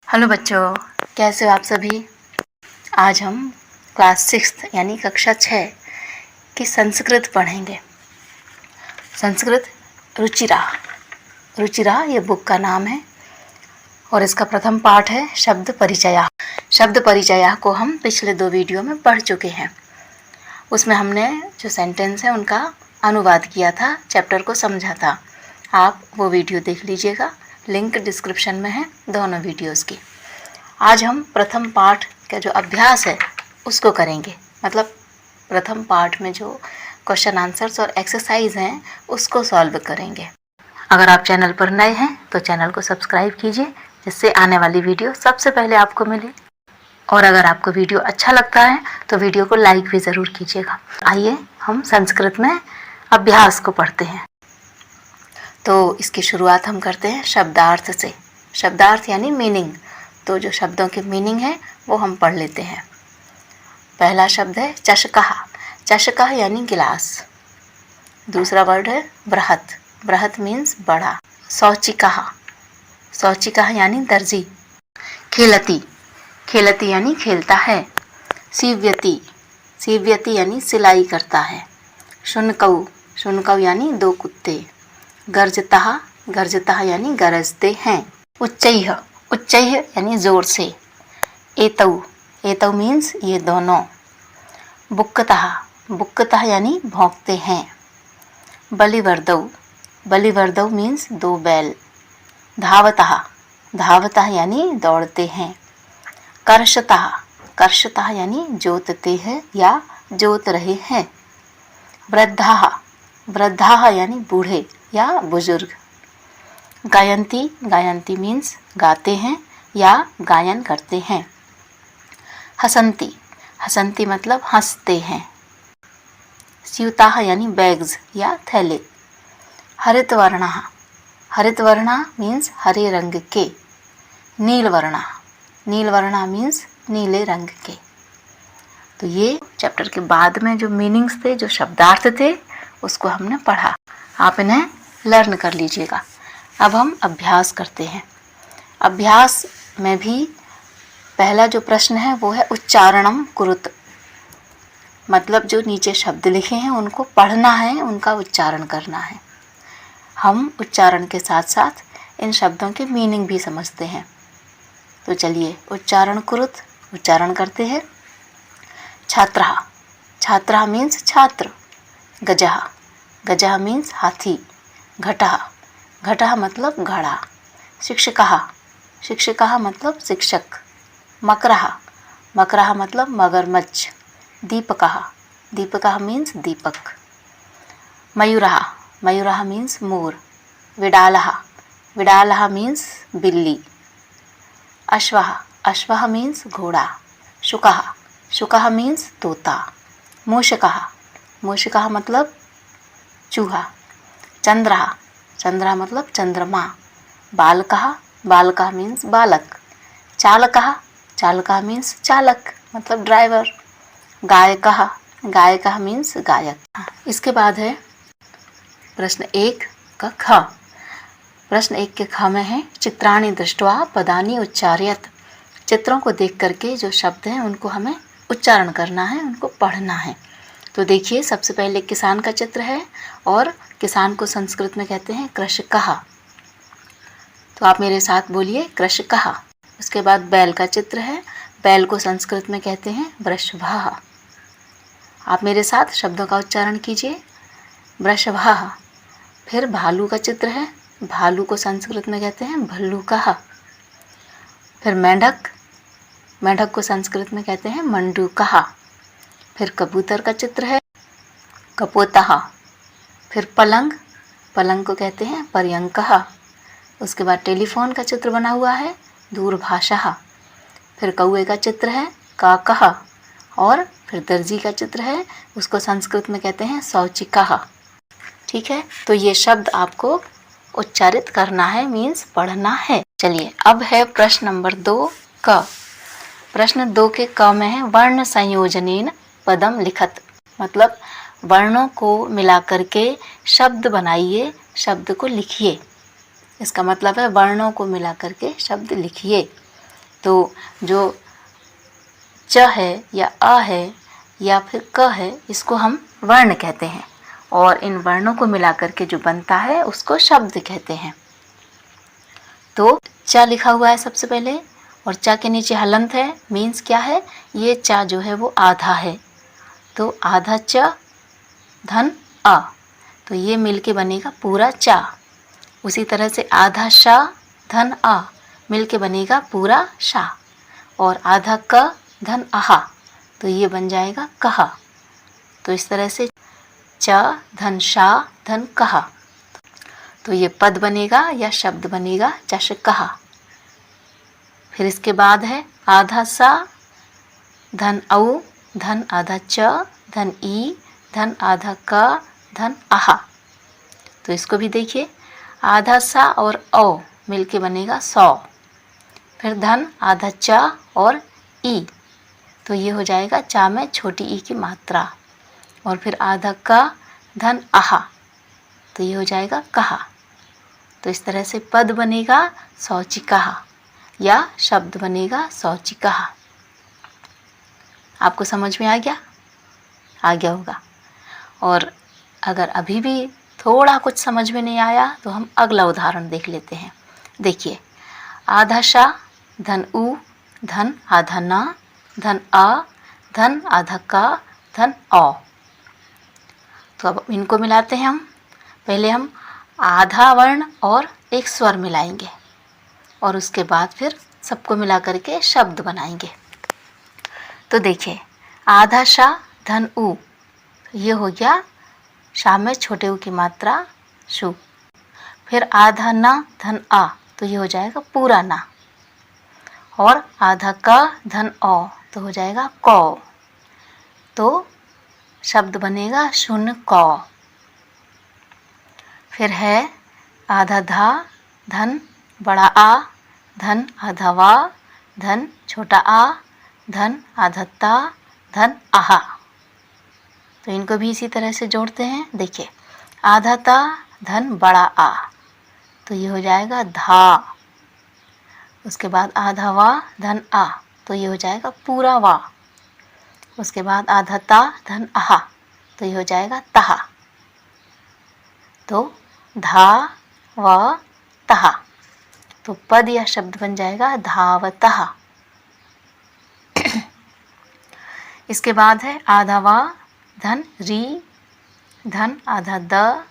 Hello बच्चों, कैसे हो आप सभी। आज हम क्लास 6 यानी कक्षा 6 की संस्कृत पढ़ेंगे। संस्कृत रुचिरा। रुचिरा ये बुक का नाम है और इसका प्रथम पाठ है शब्द परिचय। शब्द परिचय को हम पिछले 2 वीडियो में पढ़ चुके हैं। उसमें हमने जो सेंटेंस है उनका अनुवाद किया था, चैप्टर को समझा था। आप वो वीडियो देख लीजिएगा, लिंक डिस्क्रिप्शन में है दोनों वीडियोज़ की। आज हम प्रथम पाठ का जो अभ्यास है उसको करेंगे, मतलब प्रथम पाठ में जो क्वेश्चन आंसर्स और एक्सरसाइज हैं उसको सॉल्व करेंगे। अगर आप चैनल पर नए हैं तो चैनल को सब्सक्राइब कीजिए, जिससे आने वाली वीडियो सबसे पहले आपको मिले। और अगर आपको वीडियो अच्छा लगता है तो वीडियो को लाइक भी ज़रूर कीजिएगा। आइए हम संस्कृत में अभ्यास को पढ़ते हैं। तो इसकी शुरुआत हम करते हैं शब्दार्थ से। शब्दार्थ यानी मीनिंग। तो जो शब्दों के मीनिंग है वो हम पढ़ लेते हैं। पहला शब्द है चषकः। चषकः यानी गिलास। दूसरा वर्ड है बृहत्। बृहत् मीन्स बड़ा। शौचिकः। शौचिकः यानी दर्जी। खेलति। खेलति यानी खेलता है। सीव्यति। सीव्यति यानी सिलाई करता है। शुनकौ। शुनकौ यानी 2 कुत्ते। गर्जतः। गर्जतः यानी गरजते हैं। उच्चैः। उच्चैः यानी ज़ोर से। एतौ। एतौ मीन्स ये दोनों। बुक्कतः। बुक्कतः यानी भौंकते हैं। बलिवर्दौ। बलिवर्दौ मीन्स 2 बैल। धावतः। धावतः यानी दौड़ते हैं। कर्षतः। कर्षतः यानी जोतते हैं या जोत रहे हैं। वृद्धाः। वृद्धाः यानी बूढ़े या बुजुर्ग। गायन्ति। गायन्ति मीन्स गाते हैं या गायन करते हैं। हसन्ति। हसन्ति मतलब हंसते हैं। स्यूताः यानी बैग्स या थैले। हरितवर्णः। हरितवर्णः मीन्स हरे रंग के। नीलवर्णः। नीलवर्णः मीन्स नीले रंग के। तो ये चैप्टर के बाद में जो मीनिंग्स थे, जो शब्दार्थ थे, उसको हमने पढ़ा। आप इन्हें लर्न कर लीजिएगा। अब हम अभ्यास करते हैं। अभ्यास में भी पहला जो प्रश्न है वो है उच्चारणम कुरुत। मतलब जो नीचे शब्द लिखे हैं उनको पढ़ना है, उनका उच्चारण करना है। हम उच्चारण के साथ साथ इन शब्दों के मीनिंग भी समझते हैं। तो चलिए उच्चारण कुरुत उच्चारण करते हैं। छात्रः। छात्रः मीन्स छात्र। गजः। गजः मीन्स हाथी। घटः। घटः मतलब घड़ा। शिक्षकः। शिक्षकः मतलब शिक्षक। मकरः। मकरः मतलब मगरमच्छ। दीपकः। दीपकः मीन्स दीपक। मयूरः। मयूरः मीन्स मोर। विडालः। विडालः मीन्स बिल्ली। अश्वः। अश्वः मीन्स घोड़ा। शुकः। शुकः मीन्स तोता। मूषकः। मूषकः मतलब चूहा। चंद्रः। चंद्रः मतलब चंद्रमा। बालकः। बालकः मीन्स बालक। चालकः। चालकः मीन्स चालक मतलब ड्राइवर। गायकः। गायकः मीन्स गायक। इसके बाद है प्रश्न 1 का ख। प्रश्न 1 के ख में है चित्राणि दृष्ट्वा पदानि उच्चार्यत। चित्रों को देख करके जो शब्द हैं उनको हमें उच्चारण करना है, उनको पढ़ना है। तो देखिए, सबसे पहले किसान का चित्र है और किसान को संस्कृत में कहते हैं कृषकः। तो आप मेरे साथ बोलिए कृषकः। उसके बाद बैल का चित्र है, बैल को संस्कृत में कहते हैं वृषभः। आप मेरे साथ शब्दों का उच्चारण कीजिए, वृषभः। फिर भालू का चित्र है, भालू को संस्कृत में कहते हैं भल्लूकः। फिर मेंढक, मेंढक को संस्कृत में कहते हैं मंडूकः। फिर कबूतर का चित्र है, कपोतः। फिर पलंग, पलंग को कहते हैं पर्यंकः। उसके बाद टेलीफोन का चित्र बना हुआ है, दूरभाषः। फिर कौवे का चित्र है, काकः। और फिर दर्जी का चित्र है, उसको संस्कृत में कहते हैं शौचिकः। ठीक है, तो ये शब्द आपको उच्चारित करना है, मीन्स पढ़ना है। चलिए, अब है प्रश्न नंबर 2 क। प्रश्न 2 के क में है वर्ण संयोजनेन पदम लिखत। मतलब वर्णों को मिला करके शब्द बनाइए, शब्द को लिखिए। इसका मतलब है वर्णों को मिला करके शब्द लिखिए। तो जो च है या अ है या फिर क है, इसको हम वर्ण कहते हैं और इन वर्णों को मिलाकर के जो बनता है उसको शब्द कहते हैं। तो च लिखा हुआ है सबसे पहले और च के नीचे हलंत है, मीन्स क्या है, ये च जो है वो आधा है, तो आधा च धन अ, तो ये मिलके बनेगा पूरा चा। उसी तरह से आधा शा धन आ मिलके बनेगा पूरा शा, और आधा क धन आहा, तो ये बन जाएगा कहा। तो इस तरह से च धन शा धन कहा, तो ये पद बनेगा या शब्द बनेगा चश कहा। फिर इसके बाद है आधा सा धन औ धन आधा च धन ई धन आधा क धन आहा, तो इसको भी देखिए, आधा सा और औ मिलके बनेगा सौ। फिर धन आधा च और ई, तो ये हो जाएगा चा में छोटी ई की मात्रा, और फिर आधा क धन आहा, तो ये हो जाएगा कहा। तो इस तरह से पद बनेगा शौची कहा या शब्द बनेगा शौची कहा। आपको समझ में आ गया? आ गया होगा। और अगर अभी भी थोड़ा कुछ समझ में नहीं आया तो हम अगला उदाहरण देख लेते हैं। देखिए, आधा शा धन उ धन आधा ना धन आ धन आधा का धन औ। तो अब इनको मिलाते हैं हम। पहले हम आधा वर्ण और एक स्वर मिलाएंगे और उसके बाद फिर सबको मिला करके शब्द बनाएंगे। तो देखिए, आधा शा धन उ, ये हो गया शा में छोटे उ की मात्रा शु। फिर आधा ना धन आ, तो ये हो जाएगा पूरा ना, और आधा का धन औ, तो हो जाएगा कौ। तो शब्द बनेगा शून्य कौ। फिर है आधा धा धन बड़ा आ धन आधा वा धन छोटा आ धन आधा ता धन आहा, तो इनको भी इसी तरह से जोड़ते हैं। देखिए, आधा ता धन बड़ा आ, तो ये हो जाएगा धा। उसके बाद आधा वा धन आ, तो ये हो जाएगा पूरा वा। उसके बाद आधा ता धन आहा, तो ये हो जाएगा तहा। तो धा व तहा, तो पद या शब्द बन जाएगा धावतः। इसके बाद है आधा वा धन री धन आधा द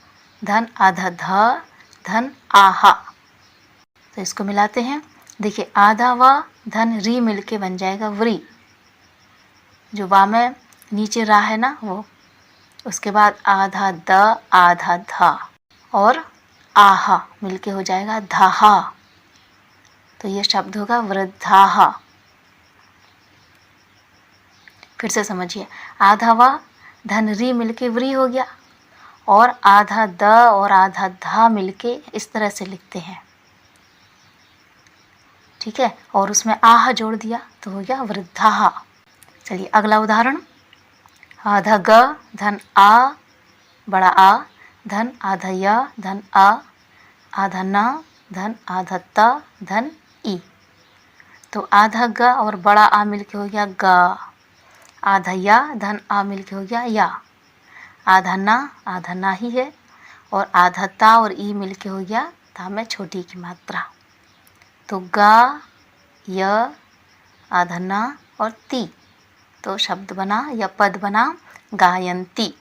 धन आधा ध धन आहा, तो इसको मिलाते हैं। देखिए, आधा वा धन री मिलके बन जाएगा व्री, जो वा में नीचे रा है ना वो। उसके बाद आधा द आधा धा और आहा मिलके हो जाएगा धाहा, तो ये शब्द होगा वृद्धाहा। फिर से समझिए, आधा वा धन री मिलके व्री हो गया, और आधा द और आधा धा मिलके इस तरह से लिखते हैं, ठीक है, और उसमें आह जोड़ दिया तो हो गया वृद्धाहा। चलिए अगला उदाहरण, आधा ग धन आ बड़ा आ धन आधा या धन आ आधा ना धन आधा ता धन ई, तो आधा ग और बड़ा आ मिलके हो गया गा, आधा या धन आ मिलके हो गया या, आधा ना ही है, और आधा ता और ई मिलके हो गया ता में छोटी की मात्रा, तो गा य आधा ना और ती, तो शब्द बना या पद बना गायंती।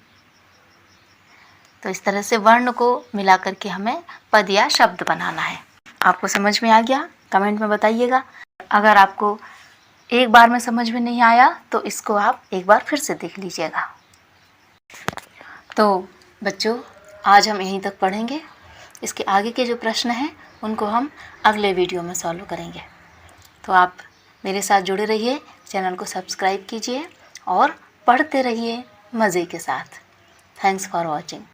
तो इस तरह से वर्ण को मिला करके हमें पद या शब्द बनाना है। आपको समझ में आ गया? कमेंट में बताइएगा। अगर आपको एक बार में समझ में नहीं आया तो इसको आप एक बार फिर से देख लीजिएगा। तो बच्चों, आज हम यहीं तक पढ़ेंगे। इसके आगे के जो प्रश्न हैं उनको हम अगले वीडियो में सॉल्व करेंगे। तो आप मेरे साथ जुड़े रहिए, चैनल को सब्सक्राइब कीजिए और पढ़ते रहिए मज़े के साथ। Thanks for watching.